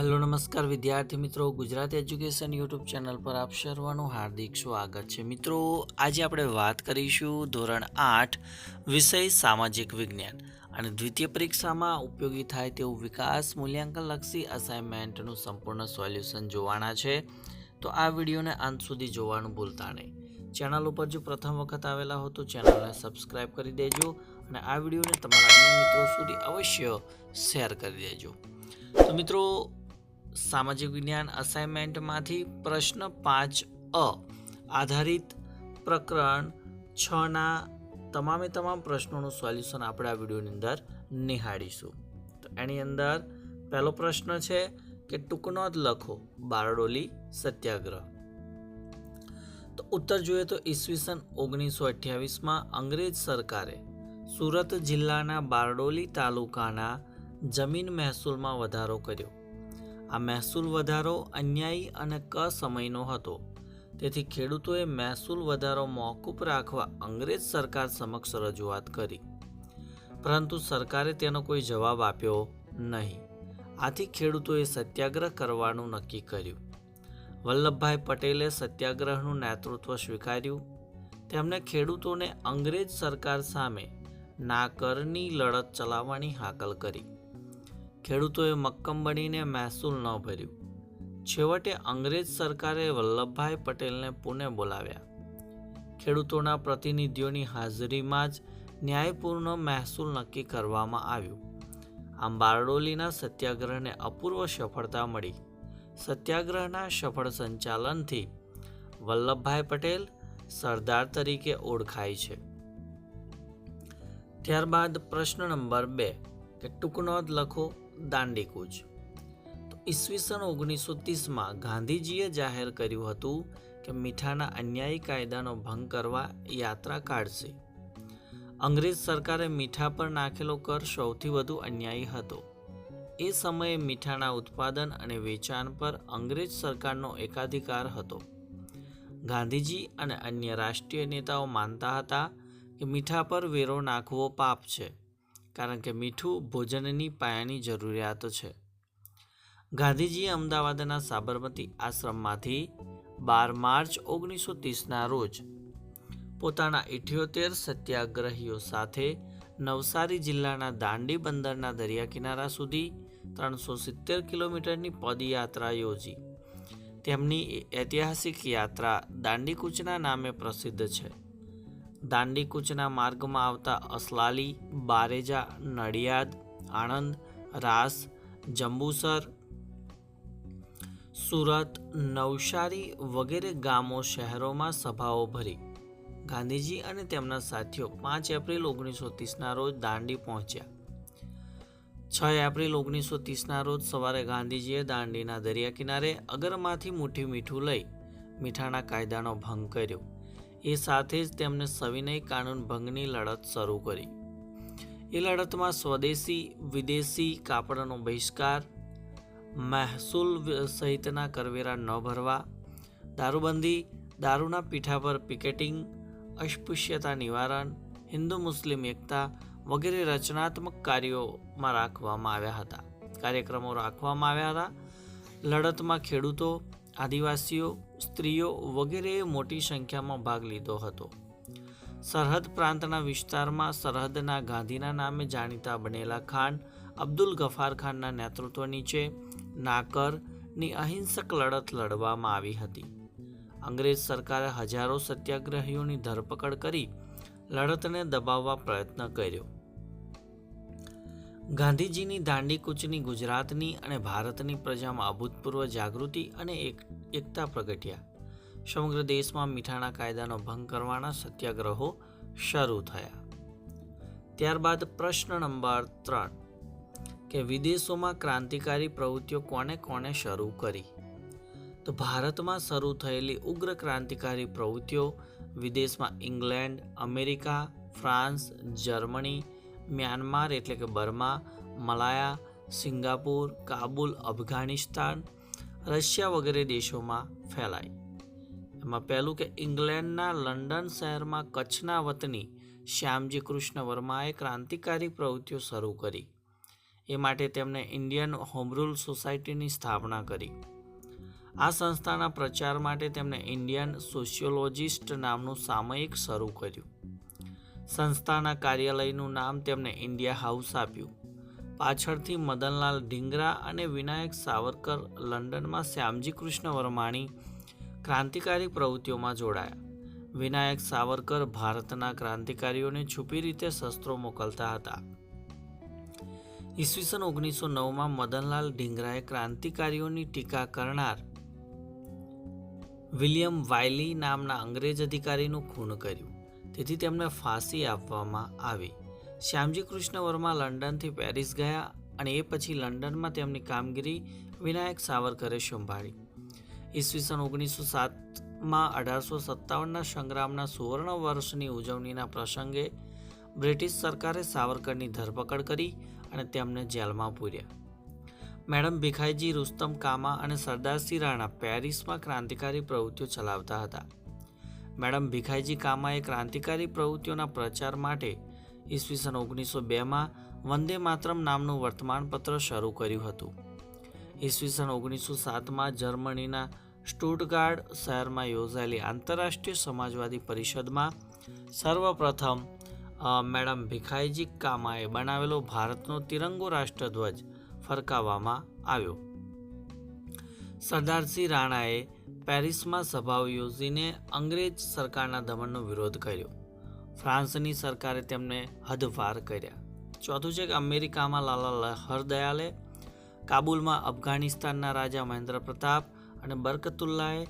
Hello નમસ્કાર વિદ્યાર્થી મિત્રો, ગુજરાતી એજ્યુકેશન યુટ્યુબ ચેનલ પર આપ સર્વનું હાર્દિક સ્વાગત છે। મિત્રો, આજે આપણે વાત કરીશું ધોરણ 8 વિષય સામાજિક વિજ્ઞાન અને દ્વિતીય પરીક્ષામાં ઉપયોગી થાય તેવું વિકાસ મૂલ્યાંકન લક્ષી અસાઇનમેન્ટનું સંપૂર્ણ સોલ્યુશન જોવાના છે। તો આ વિડીયોને અંત સુધી જોવાનું ભૂલતા નહીં। ચેનલ ઉપર જો પ્રથમ વખત આવેલા હો તો ચેનલને સબસ્ક્રાઇબ કરી દેજો અને આ વિડીયોને તમારા અન્ય મિત્રો સુધી અવશ્ય શેર કરી દેજો। તો મિત્રો, સામાજિક વિજ્ઞાન અસાઇનમેન્ટમાંથી પ્રશ્ન 5A આધારિત પ્રકરણ 6ના તમામ પ્રશ્નોનું સોલ્યુશન આપણે આ વિડીયોની અંદર નિહાળીશું। તો એની અંદર પહેલો પ્રશ્ન છે કે ટૂંકનોંધ લખો બારડોલી સત્યાગ્રહ। તો ઉત્તર જોઈએ તો ઈસવીસન 1928માં અંગ્રેજ સરકારે સુરત જિલ્લાના બારડોલી તાલુકાના જમીન મહેસૂલમાં વધારો કર્યો। આ મહેસૂલ વધારો અન્યાયી અને કસમયનો હતો, તેથી ખેડૂતોએ મહેસૂલ વધારો મોકૂફ રાખવા અંગ્રેજ સરકાર સમક્ષ રજૂઆત કરી, પરંતુ સરકારે તેનો કોઈ જવાબ આપ્યો નહીં। આથી ખેડૂતોએ સત્યાગ્રહ કરવાનું નક્કી કર્યું। વલ્લભભાઈ પટેલે સત્યાગ્રહનું નેતૃત્વ સ્વીકાર્યું। તેમણે ખેડૂતોને અંગ્રેજ સરકાર સામે નાકરની લડત ચલાવવાની હાકલ કરી। ખેડૂતોએ મક્કમ બનીને મહેસૂલ ન ભર્યું। છેવટે અંગ્રેજ સરકારે વલ્લભભાઈ પટેલને પુણે બોલાવ્યા। ખેડૂતોના પ્રતિનિધિઓની હાજરીમાં જ ન્યાયપૂર્ણ મહેસૂલ નક્કી કરવામાં આવ્યું। આમ બારડોલીના સત્યાગ્રહને અપૂર્વ સફળતા મળી। સત્યાગ્રહના સફળ સંચાલનથી વલ્લભભાઈ પટેલ સરદાર તરીકે ઓળખાય છે। ત્યારબાદ પ્રશ્ન નંબર 2 કે ટૂંકનોંધ લખો દાંડીકૂચ। તો ઈસવીસન 1930માં ગાંધીજીએ જાહેર કર્યું હતું કે મીઠાના અન્યાયી કાયદાનો ભંગ કરવા યાત્રા કાઢશે। અંગ્રેજ સરકારે મીઠા પર નાખેલો કર સૌથી વધુ અન્યાયી હતો। એ સમયે મીઠાના ઉત્પાદન અને વેચાણ પર અંગ્રેજ સરકારનો એકાધિકાર હતો। ગાંધીજી અને અન્ય રાષ્ટ્રીય નેતાઓ માનતા હતા કે મીઠા પર વેરો નાખવો પાપ છે, કારણ કે મીઠું ભોજનની પાયાની જરૂરિયાત છે। ગાંધીજીએ અમદાવાદના સાબરમતી આશ્રમમાંથી 12 માર્ચ 1930ના રોજ પોતાના 78 સત્યાગ્રહીઓ સાથે નવસારી જિલ્લાના દાંડી બંદરના દરિયા કિનારા સુધી 370 કિલોમીટરની પદયાત્રા યોજી। તેમની ઐતિહાસિક યાત્રા દાંડીકૂચના નામે પ્રસિદ્ધ છે। દાંડીકૂચના માર્ગમાં આવતા અસલાલી, બારેજા, નડિયાદ, આણંદ, રાસ, જંબુસર, સુરત, નવસારી વગેરે ગામો શહેરોમાં સભાઓ ભરી। ગાંધીજી અને તેમના સાથીઓ 5 એપ્રિલ 1930ના રોજ દાંડી પહોંચ્યા। 6 એપ્રિલ 1930ના રોજ સવારે ગાંધીજીએ દાંડીના દરિયા કિનારે અગરમાંથી મુઠ્ઠી મીઠું લઈ મીઠાના કાયદાનો ભંગ કર્યો। એ સાથે જ તેમણે સવિનય કાનૂન ભંગની લડત શરૂ કરી। એ લડતમાં સ્વદેશી વિદેશી કાપડનો બહિષ્કાર, મહેસૂલ સહિતના કરવેરા ન ભરવા, દારૂબંધી, દારૂના પીઠા પર પિકેટિંગ, અસ્પૃશ્યતા નિવારણ, હિન્દુ મુસ્લિમ એકતા વગેરે રચનાત્મક કાર્યક્રમો રાખવામાં આવ્યા હતા। લડતમાં ખેડૂતો, આદિવાસીઓ, સ્ત્રીઓ વગેરેએ મોટી સંખ્યામાં ભાગ લીધો હતો। સરહદ પ્રાંતના વિસ્તારમાં સરહદના ગાંધીના નામે જાણીતા બનેલા ખાન અબ્દુલ ગફાર ખાનના નેતૃત્વ નીચે નાકરની અહિંસક લડત લડવામાં આવી હતી। અંગ્રેજ સરકારે હજારો સત્યાગ્રહીઓની ધરપકડ કરી લડતને દબાવવા પ્રયત્ન કર્યો। ગાંધીજીની દાંડીકૂચની ગુજરાતની અને ભારતની પ્રજામાં અભૂતપૂર્વ જાગૃતિ અને એકતા પ્રગટ્યા। સમગ્ર દેશમાં મીઠાના કાયદાનો ભંગ કરવાના સત્યાગ્રહો શરૂ થયા। ત્યારબાદ પ્રશ્ન નંબર 3 કે વિદેશોમાં ક્રાંતિકારી પ્રવૃત્તિઓ કોણે શરૂ કરી। તો ભારતમાં શરૂ થયેલી ઉગ્ર ક્રાંતિકારી પ્રવૃત્તિઓ વિદેશમાં England, America, France, Germany, Myanmar એટલે કે Burma, Malaya, Singapore, Kabul, Afghanistan, Russia વગેરે દેશોમાં ફેલાઈ। એમાં પહેલું કે ઇંગ્લેન્ડના લંડન શહેરમાં કચ્છના વતની શ્યામજી કૃષ્ણ વર્માએ ક્રાંતિકારી પ્રવૃત્તિઓ શરૂ કરી। એ માટે તેમણે ઇન્ડિયન હોમ રૂલ સોસાયટીની સ્થાપના કરી. આ સંસ્થાના પ્રચાર માટે તેમણે ઇન્ડિયન સોશિયોલોજિસ્ટ નામનું સામયિક શરૂ કર્યું. સંસ્થાના કાર્યાલયનું નામ તેમણે ઇન્ડિયા હાઉસ આપ્યું. પાછળથી મદનલાલ ઢીંગરા અને વિનાયક સાવરકર લંડનમાં શ્યામજી કૃષ્ણ વર્માની ક્રાંતિકારી પ્રવૃત્તિઓમાં જોડાયા. વિનાયક સાવરકર ભારતના ક્રાંતિકારીઓને છુપી રીતે શસ્ત્રો મોકલતા હતા. ઈસવીસન 1909માં મદનલાલ ઢીંગરાએ ક્રાંતિકારીઓની ટીકા કરનાર વિલિયમ વાયલી નામના અંગ્રેજ અધિકારીનું ખૂન કર્યું. તેથી તેમને ફાંસી આપવામાં આવી. શ્યામજી કૃષ્ણ વર્મા લંડનથી પેરિસ ગયા અને એ પછી લંડનમાં તેમની કામગીરી વિનાયક સાવરકરે સંભાળી. ઈસવીસન 1907માં 1857ના સંગ્રામના સુવર્ણ વર્ષની ઉજવણીના પ્રસંગે બ્રિટિશ સરકારે સાવરકરની ધરપકડ કરી અને તેમને જેલમાં પૂર્યા. મેડમ ભીખાઈજી, રુસ્તમ કામા અને સરદારસિંહ રાણા પેરિસમાં ક્રાંતિકારી પ્રવૃત્તિઓ ચલાવતા હતા. મેડમ ભીખાઈજી કામાએ ક્રાંતિકારી પ્રવૃત્તિઓના પ્રચાર માટે ઈસવીસન 1902માં વંદે માતરમ નામનું વર્તમાનપત્ર શરૂ કર્યું હતું. ઈસવીસન 1907માં જર્મનીના સ્ટુટગાર્ડ શહેરમાં યોજાયેલી આંતરરાષ્ટ્રીય સમાજવાદી પરિષદમાં સર્વપ્રથમ મેડમ ભીખાઈજી કામાએ બનાવેલો ભારતનો તિરંગો રાષ્ટ્રધ્વજ ફરકાવવામાં આવ્યો. સરદારસિંહ રાણાએ પેરિસમાં સભાઓ યોજીને અંગ્રેજ સરકારના દમનનો વિરોધ કર્યો. ફ્રાન્સની સરકારે તેમને હદપાર કર્યા. ચોથું છે કે અમેરિકામાં લાલા હરદયાલે, કાબુલમાં અફઘાનિસ્તાનના રાજા મહેન્દ્ર પ્રતાપ અને બરકતુલ્લાએ,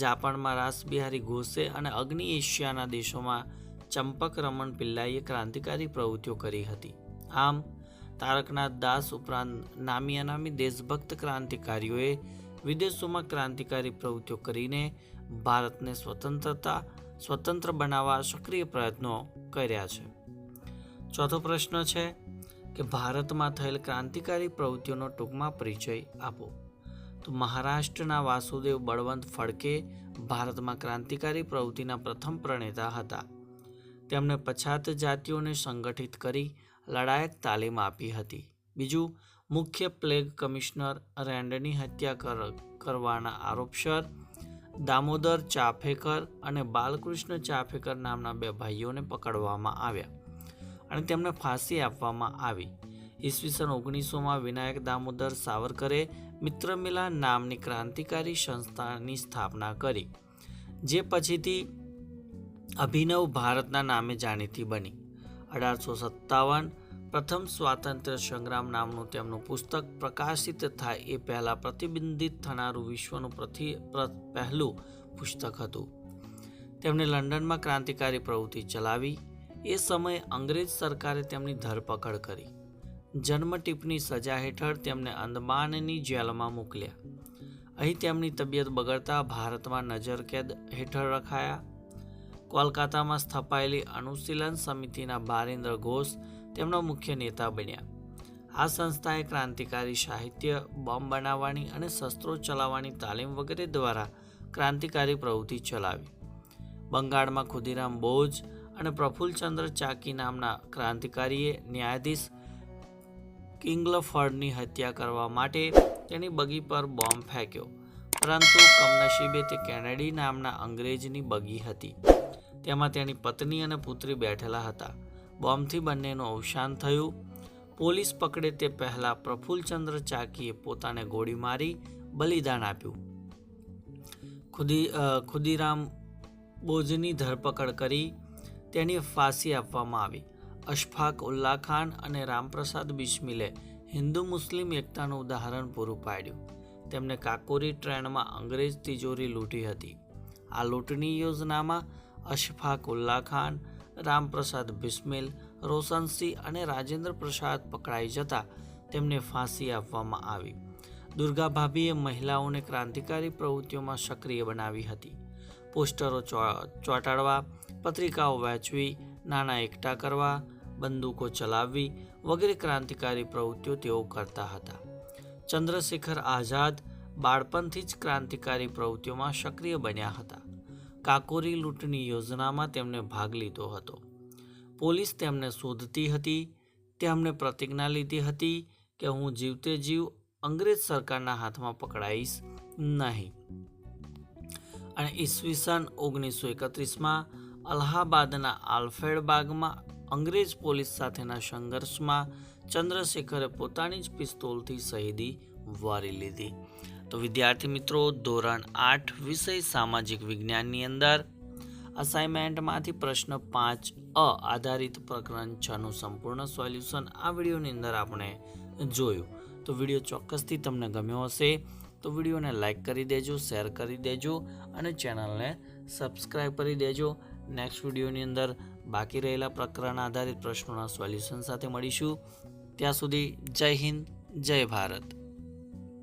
જાપાનમાં રાસબિહારી ઘોષે અને અગ્નિ એશિયાના દેશોમાં ચંપક રમણ પિલ્લાઈએ ક્રાંતિકારી પ્રવૃત્તિઓ કરી હતી. આમ તારકનાથ દાસ ઉપરાંત નામી અનામી દેશભક્ત ક્રાંતિકારીઓએ વિદેશોમાં ક્રાંતિકારી પ્રવૃત્તિઓ કરીને ભારતને સ્વતંત્ર બનાવવા સક્રિય પ્રયત્નો કર્યા છે. ચોથો પ્રશ્ન છે કે ભારતમાં થયેલ ક્રાંતિકારી પ્રવૃત્તિઓનો ટૂંકમાં પરિચય આપો. તો મહારાષ્ટ્રના વાસુદેવ બળવંત ફડકે ભારતમાં ક્રાંતિકારી પ્રવૃત્તિના પ્રથમ પ્રણેતા હતા. તેમણે પછાત જાતિઓને સંગઠિત કરી લડાયક તાલીમ આપી હતી. બીજું, મુખ્ય પ્લેગ કમિશનર રેન્ડની હત્યા કરવાના આરોપસર દામોદર ચાફેકર અને બાલકૃષ્ણ ચાફેકર નામના 2 ભાઈઓને પકડવામાં આવ્યા અને તેમને ફાંસી આપવામાં આવી. ઈસવીસન 1900માં વિનાયક દામોદર સાવરકરે મિત્રમિલા નામની ક્રાંતિકારી સંસ્થાની સ્થાપના કરી, જે પછીથી અભિનવ ભારતના નામે જાણીતી બની. 1857 પ્રથમ સ્વાતંત્ર્ય સંગ્રામ નામનું તેમનું પુસ્તક પ્રકાશિત થાય એ પહેલાં પ્રતિબંધિત થનારું વિશ્વનું પહેલું પુસ્તક હતું. તેમણે લંડનમાં ક્રાંતિકારી પ્રવૃત્તિ ચલાવી. એ સમયે અંગ્રેજ સરકારે તેમની ધરપકડ કરી. જન્મ ટીપની સજા હેઠળ તેમને અંદમાનની જેલમાં મોકલ્યા. અહીં તેમની તબિયત બગડતા ભારતમાં નજરકેદ હેઠળ રખાયા. કોલકાતામાં સ્થપાયેલી અનુશીલન સમિતિના બારિન્દ્ર ઘોષ તેમના મુખ્ય નેતા બન્યા. આ સંસ્થાએ ક્રાંતિકારી સાહિત્ય, બોમ્બ બનાવવાની અને શસ્ત્રો ચલાવવાની તાલીમ વગેરે દ્વારા ક્રાંતિકારી પ્રવૃત્તિ ચલાવી. બંગાળમાં ખુદીરામ બોઝ અને પ્રફુલ્લચંદ્ર ચાકી નામના ક્રાંતિકારીએ ન્યાયાધીશ કિંગલફર્ડની હત્યા કરવા માટે તેની બગી પર બોમ્બ ફેંક્યો, પરંતુ કમનસીબે તે કેનેડી નામના અંગ્રેજની બગી હતી. તેમાં તેની પત્ની અને પુત્રી બેઠેલા હતા. બોમ્બથી બંનેનું અવસાન થયું. પોલીસ પકડે તે પહેલા પ્રફુલ્લચંદ્ર ચાકીએ પોતાને ગોળી મારી બલિદાન આપ્યું. ખુદીરામ બોઝની ધરપકડ કરી તેની ફાંસી આપવામાં આવી. અશફાક ઉલ્લા ખાન અને રામપ્રસાદ બિસ્મિલે હિન્દુ મુસ્લિમ એકતાનું ઉદાહરણ પૂરું પાડ્યું. તેમને કાકોરી ટ્રેનમાં અંગ્રેજ તિજોરી લૂંટી હતી. આ લૂંટની યોજનામાં અશફાક ઉલ્લા ખાન, રામપ્રસાદ બિસ્મિલ, રોશનસિંહ અને રાજેન્દ્ર પ્રસાદ પકડાઈ જતા તેમને ફાંસી આપવામાં આવી. દુર્ગા ભાભીએ મહિલાઓને ક્રાંતિકારી પ્રવૃત્તિઓમાં સક્રિય બનાવી હતી. પોસ્ટરો ચોંટાડવા, પત્રિકાઓ વહેંચવી, નાણાં એકઠા કરવા, બંદૂકો ચલાવવી વગેરે ક્રાંતિકારી પ્રવૃત્તિઓ તેઓ કરતા હતા. ચંદ્રશેખર આઝાદ બાળપણથી જ ક્રાંતિકારી પ્રવૃત્તિઓમાં સક્રિય બન્યા હતા. કાકોરી લૂંટની યોજનામાં તેમણે ભાગ લીધો હતો. પોલીસ તેમને શોધતી હતી. તેમણે પ્રતિજ્ઞા લીધી હતી કે હું જીવતે જીવ અંગ્રેજ સરકારના હાથમાં પકડાઈશ નહીં. અને ઈસવીસન 1931માં અલ્હાબાદના આલ્ફ્રેડ બાગમાં અંગ્રેજ પોલીસ સાથેના સંઘર્ષમાં ચંદ્રશેખરે પોતાની જ પિસ્તોલથી શહીદી વારી લીધી. તો વિદ્યાર્થી મિત્રો, ધોરણ 8 વિષય સામાજિક વિજ્ઞાનની અંદર અસાઇનમેન્ટમાંથી પ્રશ્ન 5 આધારિત પ્રકરણ 6નું સંપૂર્ણ સોલ્યુશન આ વિડીયોની અંદર આપણે જોયું. તો વિડીયો ચોક્કસથી તમને ગમ્યો હશે તો વિડીયોને લાઇક કરી દેજો, શેર કરી દેજો અને ચેનલને સબસ્ક્રાઈબ કરી દેજો. નેક્સ્ટ વિડીયોની અંદર બાકી રહેલા પ્રકરણ આધારિત પ્રશ્નોના સોલ્યુશન સાથે મળીશું. ત્યાં સુધી જય હિન્દ, જય ભારત.